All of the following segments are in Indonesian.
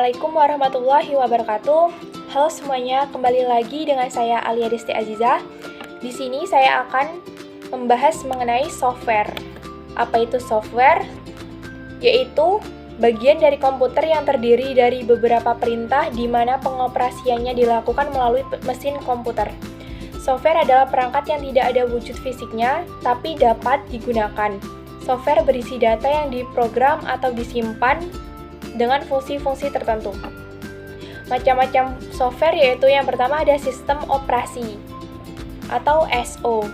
Assalamualaikum warahmatullahi wabarakatuh. Halo semuanya, kembali lagi dengan saya Alia Desti Azizah. Di sini saya akan membahas mengenai software. Apa itu software? Yaitu bagian dari komputer yang terdiri dari beberapa perintah di mana pengoperasiannya dilakukan melalui mesin komputer. Software adalah perangkat yang tidak ada wujud fisiknya, tapi dapat digunakan. Software berisi data yang diprogram atau disimpan dengan fungsi-fungsi tertentu. Macam-macam software yaitu yang pertama ada sistem operasi atau SO,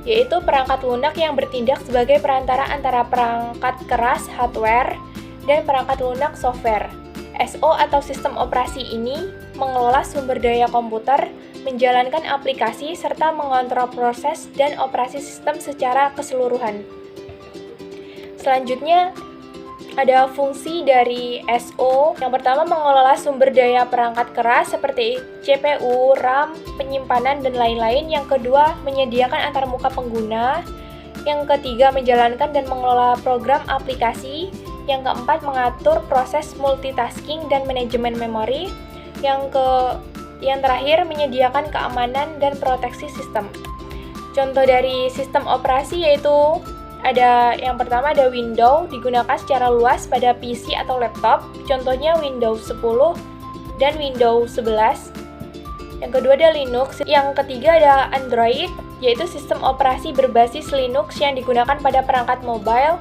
yaitu perangkat lunak yang bertindak sebagai perantara antara perangkat keras hardware dan perangkat lunak software. SO atau sistem operasi ini mengelola sumber daya komputer, menjalankan aplikasi, serta mengontrol proses dan operasi sistem secara keseluruhan. Selanjutnya, ada fungsi dari SO. Yang pertama mengelola sumber daya perangkat keras seperti CPU, RAM, penyimpanan, dan lain-lain. Yang kedua menyediakan antarmuka pengguna. Yang ketiga menjalankan dan mengelola program aplikasi. Yang keempat mengatur proses multitasking dan manajemen memori. Yang terakhir menyediakan keamanan dan proteksi sistem. Contoh dari sistem operasi yaitu yang pertama ada Windows, digunakan secara luas pada PC atau laptop, contohnya Windows 10 dan Windows 11. Yang kedua ada Linux. Yang ketiga ada Android, yaitu sistem operasi berbasis Linux yang digunakan pada perangkat mobile.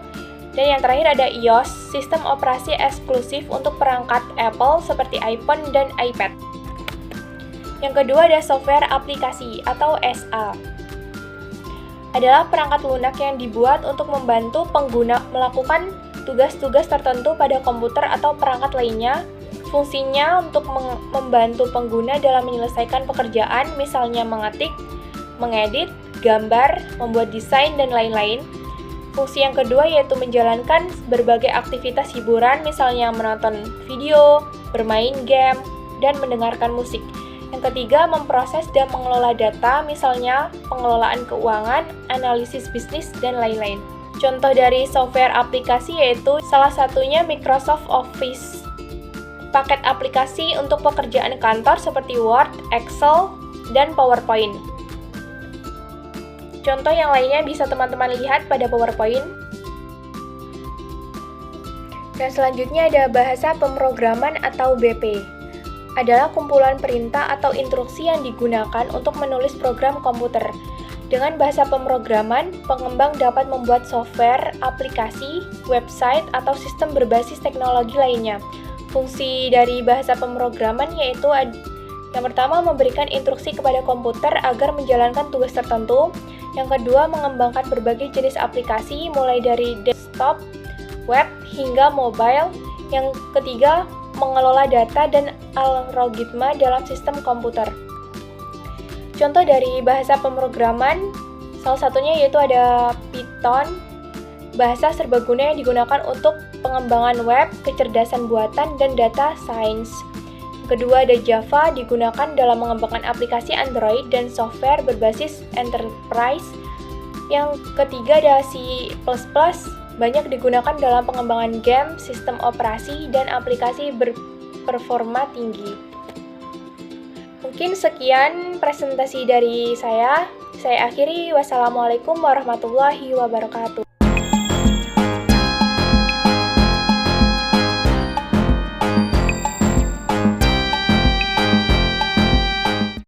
Dan yang terakhir ada iOS, sistem operasi eksklusif untuk perangkat Apple seperti iPhone dan iPad. Yang kedua ada software aplikasi atau SA. Adalah perangkat lunak yang dibuat untuk membantu pengguna melakukan tugas-tugas tertentu pada komputer atau perangkat lainnya. Fungsinya untuk membantu pengguna dalam menyelesaikan pekerjaan, misalnya mengetik, mengedit, gambar, membuat desain, dan lain-lain. Fungsi yang kedua yaitu menjalankan berbagai aktivitas hiburan, misalnya menonton video, bermain game, dan mendengarkan musik. Yang ketiga, memproses dan mengelola data, misalnya pengelolaan keuangan, analisis bisnis, dan lain-lain. Contoh dari software aplikasi yaitu salah satunya Microsoft Office. Paket aplikasi untuk pekerjaan kantor seperti Word, Excel, dan PowerPoint. Contoh yang lainnya bisa teman-teman lihat pada PowerPoint. Dan selanjutnya ada bahasa pemrograman atau BP. Adalah kumpulan perintah atau instruksi yang digunakan untuk menulis program komputer. Dengan bahasa pemrograman, pengembang dapat membuat software, aplikasi, website, atau sistem berbasis teknologi lainnya. Fungsi dari bahasa pemrograman yaitu yang pertama memberikan instruksi kepada komputer agar menjalankan tugas tertentu. Yang kedua mengembangkan berbagai jenis aplikasi mulai dari desktop, web, hingga mobile. Yang ketiga mengelola data dan algoritma dalam sistem komputer. Contoh dari bahasa pemrograman, salah satunya yaitu ada Python, bahasa serbaguna yang digunakan untuk pengembangan web, kecerdasan buatan, dan data science. Kedua ada Java, digunakan dalam mengembangkan aplikasi Android dan software berbasis enterprise. Yang ketiga ada C++, banyak digunakan dalam pengembangan game, sistem operasi, dan aplikasi berperforma tinggi. Mungkin sekian presentasi dari saya. Saya akhiri. Wassalamualaikum warahmatullahi wabarakatuh.